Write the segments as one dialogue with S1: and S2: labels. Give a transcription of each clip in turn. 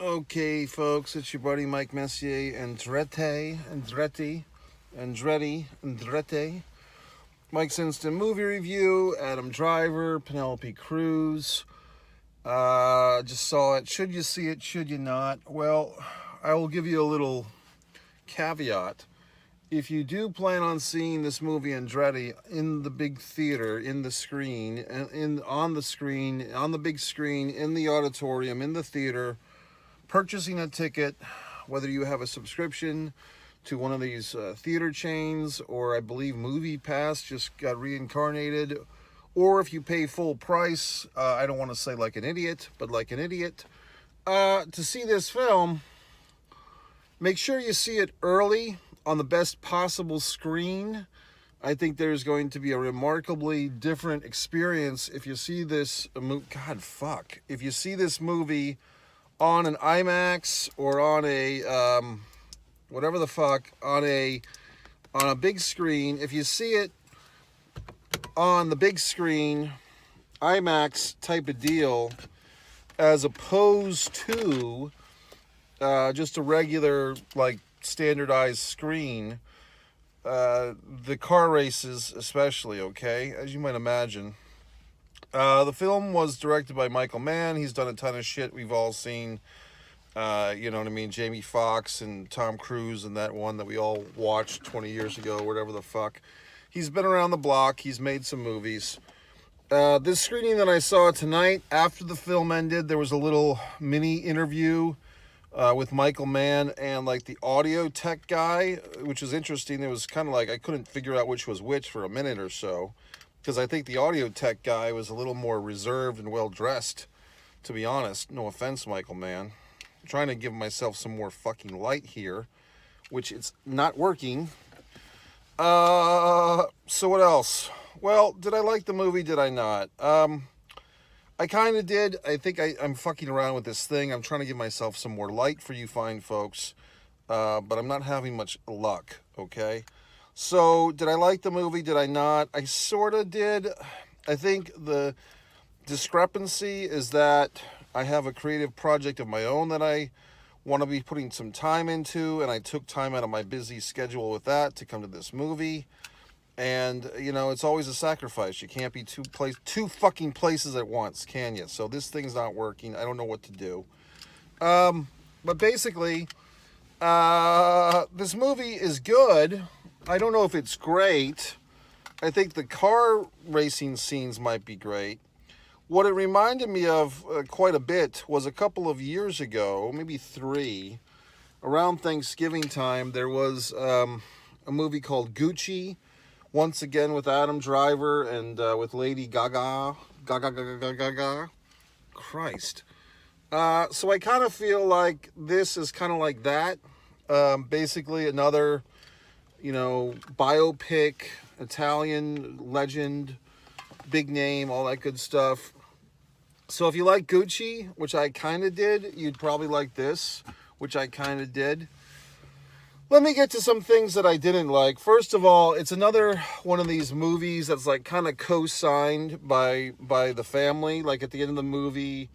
S1: Okay, folks, it's your buddy Mike Messier Andretti. Mike's Instant Movie Review, Adam Driver, Penelope Cruz. Just saw it. Should you see it? Should you not? Well, I will give you a little caveat. If you do plan on seeing this movie Andretti in the big theater, in the screen, on the screen, on the big screen, in the auditorium, in the theater, purchasing a ticket, whether you have a subscription to one of these theater chains, or I believe Movie Pass just got reincarnated, or if you pay full price, I don't want to say like an idiot, but like an idiot, to see this film, make sure you see it early on the best possible screen. I think there's going to be a remarkably different experience if you see this movie. God, fuck. If you see this movie on an IMAX or on a whatever the fuck, on a big screen. If you see it on the big screen, IMAX type of deal, as opposed to just a regular, like, standardized screen, the car races especially, okay, as you might imagine. The film was directed by Michael Mann. He's done a ton of shit we've all seen. You know what I mean? Jamie Foxx and Tom Cruise and that one that we all watched 20 years ago, whatever the fuck. He's been around the block. He's made some movies. This screening that I saw tonight, after the film ended, there was a little mini interview with Michael Mann and like the audio tech guy, which is interesting. It was kind of like I couldn't figure out which was which for a minute or so, because I think the audio tech guy was a little more reserved and well dressed, to be honest. No offense, Michael Mann. I'm trying to give myself some more fucking light here, which it's not working. So what else? Well, did I like the movie? Did I not? I kind of did. I think I'm fucking around with this thing. I'm trying to give myself some more light for you fine folks, but I'm not having much luck, okay? So, did I like the movie? Did I not? I sort of did. I think the discrepancy is that I have a creative project of my own that I want to be putting some time into, and I took time out of my busy schedule with that to come to this movie. And, you know, it's always a sacrifice. You can't be two fucking places at once, can you? So this thing's not working. I don't know what to do. But basically, this movie is good. I don't know if it's great. I think the car racing scenes might be great. What it reminded me of quite a bit was a couple of years ago, maybe 3, around Thanksgiving time, there was a movie called Gucci, once again with Adam Driver and with Lady Gaga. Christ. So I kind of feel like this is kind of like that. Basically another, you know, biopic, Italian legend, big name, all that good stuff. So if you like Gucci, which I kind of did, you'd probably like this, which I kind of did. Let me get to some things that I didn't like. First of all, it's another one of these movies that's like kind of co-signed by the family. Like at the end of the movie,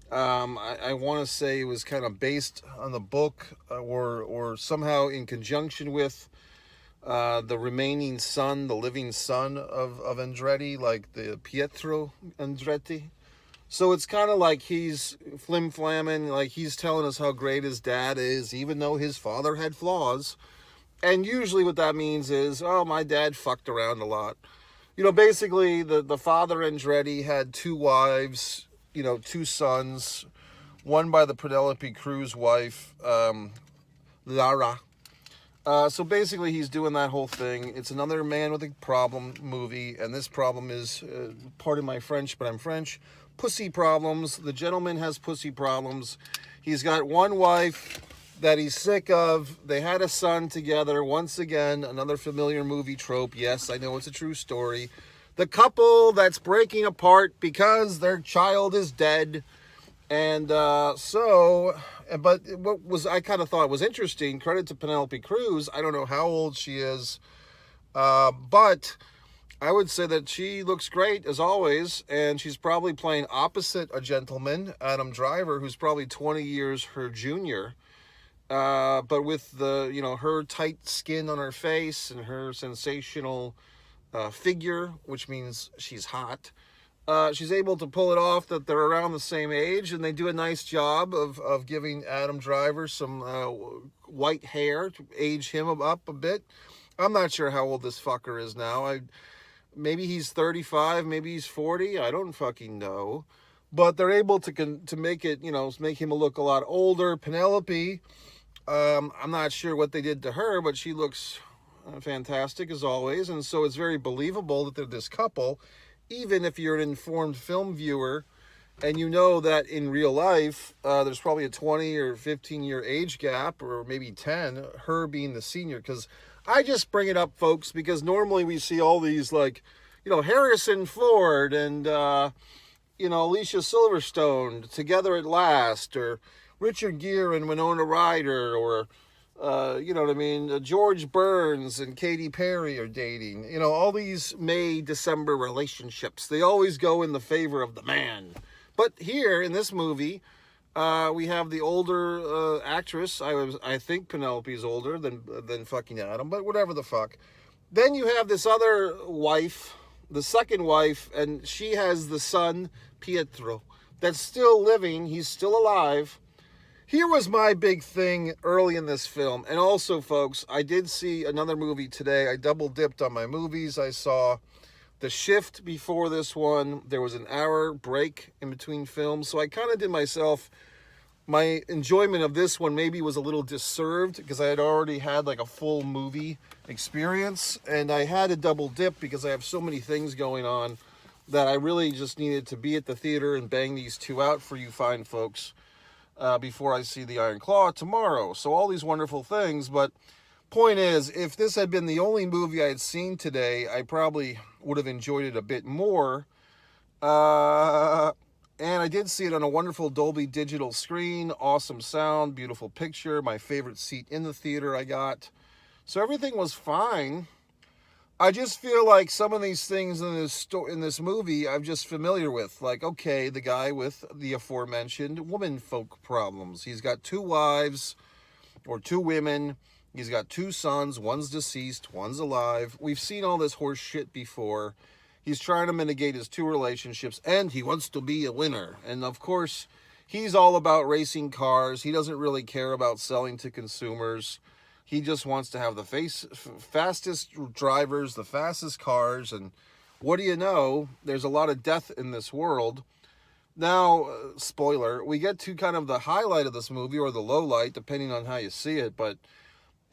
S1: I want to say it was kind of based on the book or somehow in conjunction with the remaining son, the living son of Andretti, like the Pietro Andretti. So it's kind of like he's flim-flamming, like he's telling us how great his dad is, even though his father had flaws. And usually what that means is, oh, my dad fucked around a lot. You know, basically the father Andretti had 2 wives, you know, 2 sons, one by the Penelope Cruz wife, Lara. So basically he's doing that whole thing. It's another man with a problem movie, and this problem is, pardon my French, but I'm French, pussy problems. The gentleman has pussy problems. He's got one wife that he's sick of. They had a son together. Once again, another familiar movie trope. Yes, I know it's a true story. The couple that's breaking apart because their child is dead. And but what was, I kind of thought was interesting, credit to Penelope Cruz. I don't know how old she is, but I would say that she looks great as always, and she's probably playing opposite a gentleman, Adam Driver, who's probably 20 years her junior. But with her tight skin on her face and her sensational figure, which means she's hot, she's able to pull it off that they're around the same age, and they do a nice job of giving Adam Driver some white hair to age him up a bit. I'm not sure how old this fucker is now. Maybe he's 35, maybe he's 40. I don't fucking know. But they're able to make it, make him look a lot older. Penelope, I'm not sure what they did to her, but she looks fantastic as always. And so it's very believable that they're this couple, even if you're an informed film viewer and you know that in real life, there's probably a 20 or 15 year age gap, or maybe 10, her being the senior. Because I just bring it up, folks, because normally we see all these, like, Harrison Ford and, Alicia Silverstone together at last, or Richard Gere and Winona Ryder, or, George Burns and Katy Perry are dating. All these May-December relationships, they always go in the favor of the man. But here, in this movie, we have the older actress. I think Penelope's older than fucking Adam, but whatever the fuck. Then you have this other wife, the second wife, and she has the son, Pietro, that's still living. He's still alive. Here was my big thing early in this film. And also, folks, I did see another movie today. I double dipped on my movies. I saw The Shift before this one. There was an hour break in between films. So I kind of did my enjoyment of this one maybe was a little disserved because I had already had like a full movie experience. And I had to double dip because I have so many things going on that I really just needed to be at the theater and bang these two out for you fine folks before I see the Iron Claw tomorrow. So all these wonderful things, but point is, if this had been the only movie I had seen today, I probably would have enjoyed it a bit more. And I did see it on a wonderful Dolby digital screen, awesome sound, beautiful picture, my favorite seat in the theater I got. So everything was fine. I just feel like some of these things in this movie I'm just familiar with. Like, okay, the guy with the aforementioned womanfolk problems. He's got 2 wives, or 2 women. He's got 2 sons. One's deceased, one's alive. We've seen all this horse shit before. He's trying to mitigate his 2 relationships, and he wants to be a winner. And of course, he's all about racing cars. He doesn't really care about selling to consumers. He just wants to have the fastest drivers, the fastest cars, and what do you know? There's a lot of death in this world. Now, spoiler, we get to kind of the highlight of this movie, or the low light, depending on how you see it, but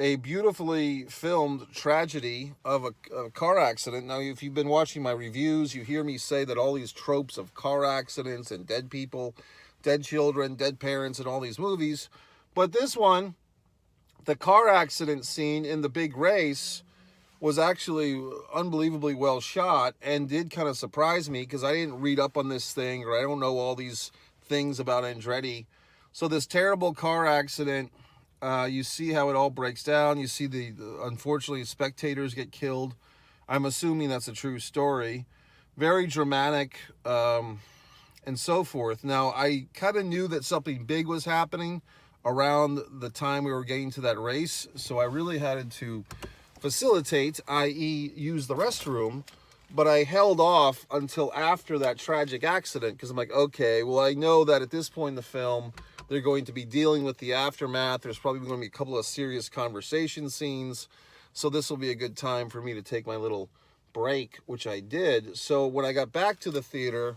S1: a beautifully filmed tragedy of a car accident. Now, if you've been watching my reviews, you hear me say that all these tropes of car accidents and dead people, dead children, dead parents in all these movies, but this one, the car accident scene in the big race was actually unbelievably well shot and did kind of surprise me because I didn't read up on this thing, or I don't know all these things about Andretti. So this terrible car accident, you see how it all breaks down. You see unfortunately, spectators get killed. I'm assuming that's a true story. Very dramatic, and so forth. Now, I kind of knew that something big was happening around the time we were getting to that race, so I really had to facilitate, i.e. use the restroom, but I held off until after that tragic accident because I'm like, okay, well, I know that at this point in the film they're going to be dealing with the aftermath. There's probably going to be a couple of serious conversation scenes, so this will be a good time for me to take my little break, which I did. So when I got back to the theater,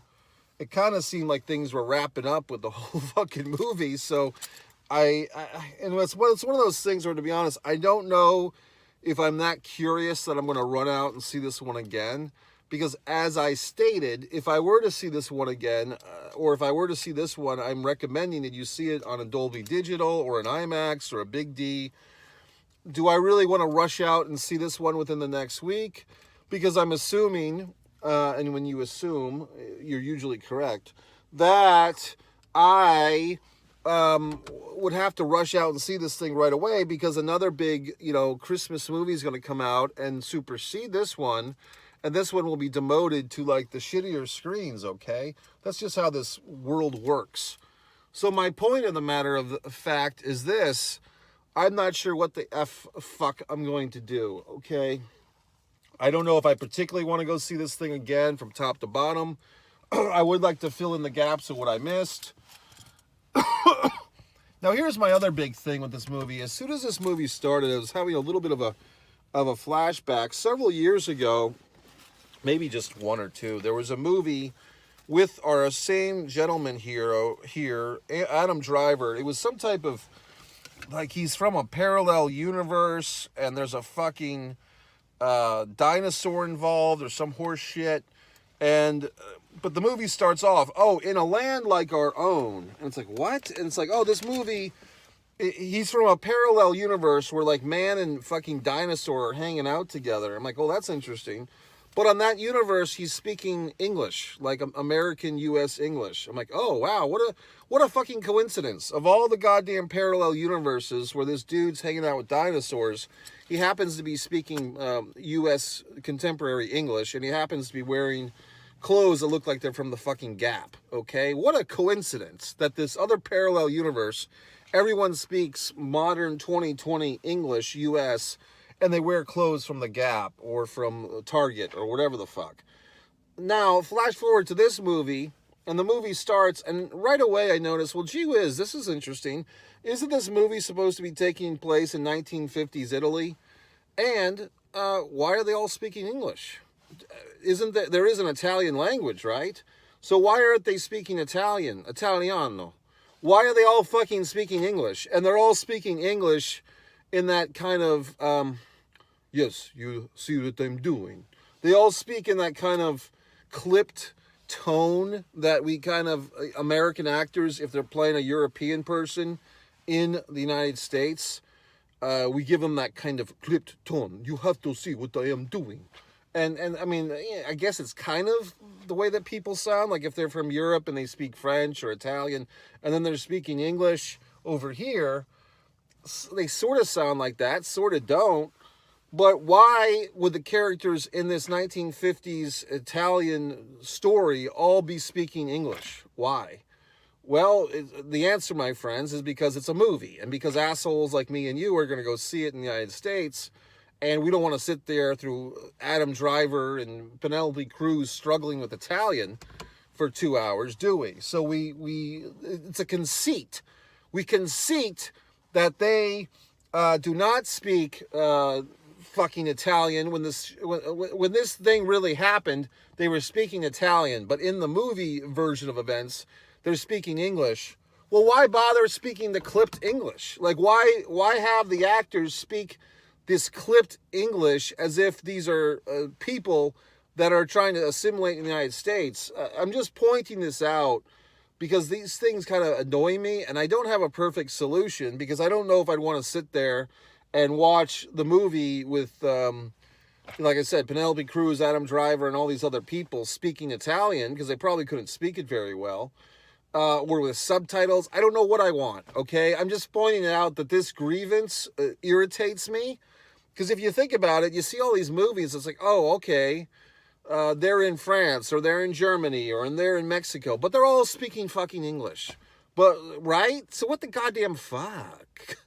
S1: it kind of seemed like things were wrapping up with the whole fucking movie, so and it's one of those things where, to be honest, I don't know if I'm that curious that I'm going to run out and see this one again. Because as I stated, if I were to see this one again, or if I were to see this one, I'm recommending that you see it on a Dolby Digital or an IMAX or a Big D. Do I really want to rush out and see this one within the next week? Because I'm assuming, and when you assume, you're usually correct, that I would have to rush out and see this thing right away because another big, Christmas movie is going to come out and supersede this one. and this one will be demoted to like the shittier screens, okay? That's just how this world works. So my point of the matter of the fact is this: I'm not sure what the fuck I'm going to do, okay? I don't know if I particularly want to go see this thing again from top to bottom. I would like to fill in the gaps of what I missed. Now, here's my other big thing with this movie. As soon as this movie started, I was having a little bit of a flashback. Several years ago, maybe just one or two, there was a movie with our same gentleman hero here, Adam Driver. It was some type of, like, he's from a parallel universe, and there's a fucking dinosaur involved or some horse shit. And but the movie starts off, oh, in a land like our own. And it's like, what? And it's like, oh, this movie, he's from a parallel universe where like man and fucking dinosaur are hanging out together. I'm like, oh, that's interesting. But on that universe, he's speaking English, like American U.S. English. I'm like, oh, wow, what a fucking coincidence. Of all the goddamn parallel universes where this dude's hanging out with dinosaurs, he happens to be speaking U.S. contemporary English, and he happens to be wearing clothes that look like they're from the fucking Gap, okay? What a coincidence that this other parallel universe, everyone speaks modern 2020 English, U.S., and they wear clothes from the Gap or from Target or whatever the fuck. Now, flash forward to this movie, and the movie starts, and right away I notice, well, gee whiz, this is interesting. Isn't this movie supposed to be taking place in 1950s Italy? And why are they all speaking English? There is an Italian language, right? So why aren't they speaking Italiano? Why are they all fucking speaking English? And they're all speaking English in that kind of, yes, you see what I'm doing. They all speak in that kind of clipped tone that we kind of, American actors, if they're playing a European person in the United States, we give them that kind of clipped tone. You have to see what I am doing. And I mean, I guess it's kind of the way that people sound. Like if they're from Europe and they speak French or Italian, and then they're speaking English over here, they sort of sound like that, sort of don't. But why would the characters in this 1950s Italian story all be speaking English? Why? Well, the answer, my friends, is because it's a movie. And because assholes like me and you are going to go see it in the United States. And we don't want to sit there through Adam Driver and Penelope Cruz struggling with Italian for 2 hours, do we? So it's a conceit. We conceit that they do not speak fucking Italian. When this thing really happened, they were speaking Italian. But in the movie version of events, they're speaking English. Well, why bother speaking the clipped English? Like, why have the actors speak this clipped English as if these are people that are trying to assimilate in the United States? I'm just pointing this out because these things kind of annoy me, and I don't have a perfect solution because I don't know if I'd want to sit there and watch the movie with, like I said, Penelope Cruz, Adam Driver, and all these other people speaking Italian because they probably couldn't speak it very well. Or with subtitles. I don't know what I want, okay? I'm just pointing out that this grievance irritates me. Because if you think about it, you see all these movies, it's like, oh, okay, they're in France, or they're in Germany, or they're in Mexico, but they're all speaking fucking English. But, right? So what the goddamn fuck?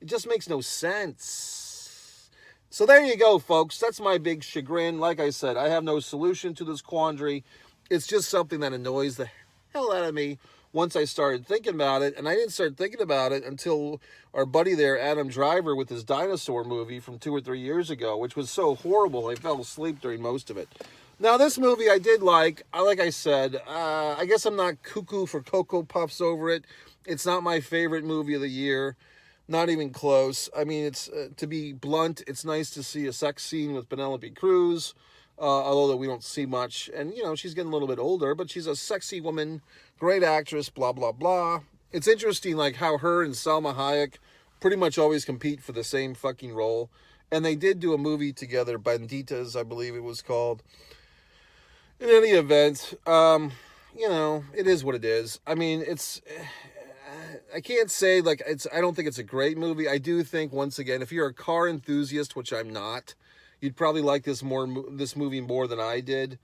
S1: It just makes no sense. So there you go, folks. That's my big chagrin. Like I said, I have no solution to this quandary. It's just something that annoys the hell out of me once I started thinking about it. And I didn't start thinking about it until our buddy there, Adam Driver, with his dinosaur movie from 2 or 3 years ago, which was so horrible I fell asleep during most of it. Now, this movie I did like I said, I guess I'm not cuckoo for Cocoa Puffs over it. It's not my favorite movie of the year. Not even close. I mean, it's to be blunt, it's nice to see a sex scene with Penelope Cruz. Although we don't see much. And, you know, she's getting a little bit older, but she's a sexy woman, great actress, blah, blah, blah. It's interesting, like, how her and Salma Hayek pretty much always compete for the same fucking role. And they did do a movie together, Banditas, I believe it was called. In any event, you know, it is what it is. I mean, I can't say, like, I don't think it's a great movie. I do think, once again, if you're a car enthusiast, which I'm not, You'd probably like this movie more than I did.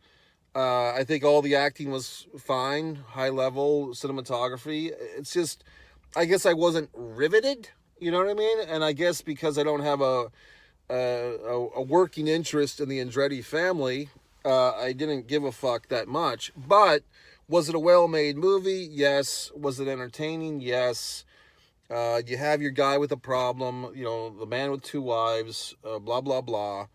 S1: I think all the acting was fine, high level cinematography. It's just, I guess I wasn't riveted. You know what I mean? And I guess because I don't have a working interest in the Andretti family, I didn't give a fuck that much. But was it a well-made movie? Yes. Was it entertaining? Yes. You have your guy with a problem, you know, the man with two wives, blah, blah, blah.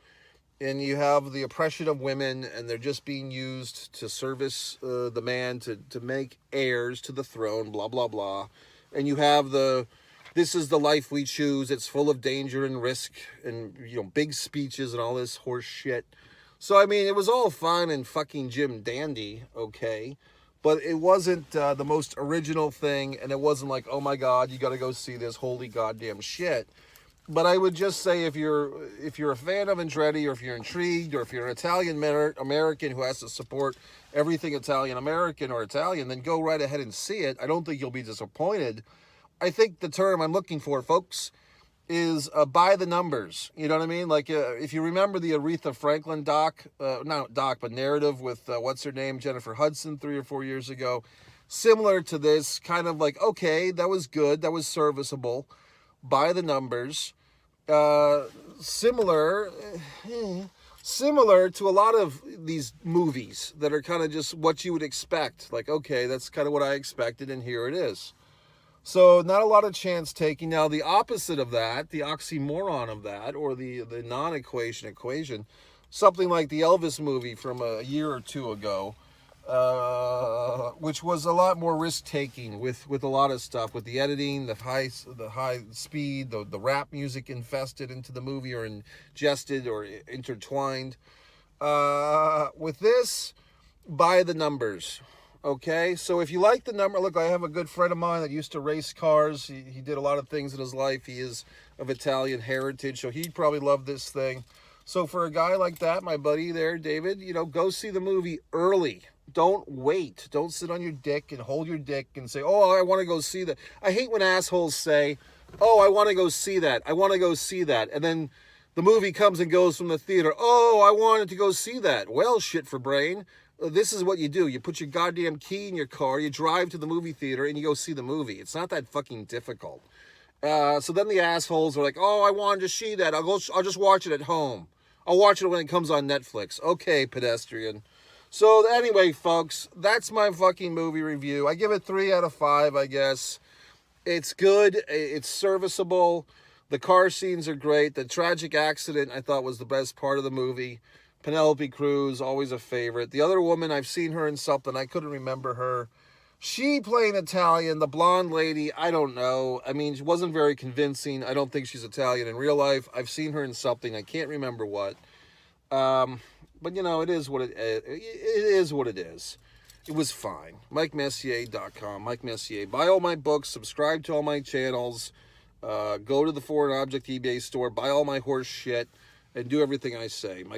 S1: And you have the oppression of women, and they're just being used to service the man to make heirs to the throne, blah, blah, blah. And you have this is the life we choose. It's full of danger and risk and, you know, big speeches and all this horse shit. So, I mean, it was all fine and fucking Jim Dandy, okay? But it wasn't the most original thing, and it wasn't like, oh my God, you got to go see this holy goddamn shit. But I would just say if you're a fan of Andretti, or if you're intrigued, or if you're an Italian American who has to support everything Italian American or Italian, then go right ahead and see it. I don't think you'll be disappointed. I think the term I'm looking for, folks, is by the numbers. You know what I mean? Like if you remember the Aretha Franklin but narrative with what's her name, Jennifer Hudson, 3 or 4 years ago, similar to this, kind of like, okay, that was good, that was serviceable, by the numbers. Similar to a lot of these movies that are kind of just what you would expect. Like, okay, that's kind of what I expected, and here it is. So not a lot of chance taking. Now, the opposite of that, the oxymoron of that, or the non-equation, something like the Elvis movie from a year or two ago, which was a lot more risk-taking with a lot of stuff, with the editing, the high speed, the rap music infested into the movie or ingested or intertwined. With this, by the numbers. Okay, so if you like the number, look, I have a good friend of mine that used to race cars. He did a lot of things in his life. He is of Italian heritage, so he'd probably love this thing. So for a guy like that, my buddy there, David, you know, go see the movie early. Don't wait. Don't sit on your dick and hold your dick and say, oh, I want to go see that. I hate when assholes say, oh, I want to go see that. I want to go see that. And then the movie comes and goes from the theater. Oh, I wanted to go see that. Well, shit for brain. This is what you do. You put your goddamn key in your car, you drive to the movie theater, and you go see the movie. It's not that fucking difficult. So then the assholes are like, oh, I wanted to see that. I'll just watch it at home. I'll watch it when it comes on Netflix. Okay, pedestrian. So anyway, folks, that's my fucking movie review. I give it 3 out of 5, I guess. It's good. It's serviceable. The car scenes are great. The tragic accident, I thought, was the best part of the movie. Penelope Cruz, always a favorite. The other woman, I've seen her in something. I couldn't remember her. She playing Italian. The blonde lady, I don't know. I mean, she wasn't very convincing. I don't think she's Italian in real life. I've seen her in something. I can't remember what. But, you know, it is what it is. What it is. It was fine. MikeMessier.com. Mike Messier. Buy all my books. Subscribe to all my channels. Go to the Foreign Object eBay store. Buy all my horse shit. And do everything I say.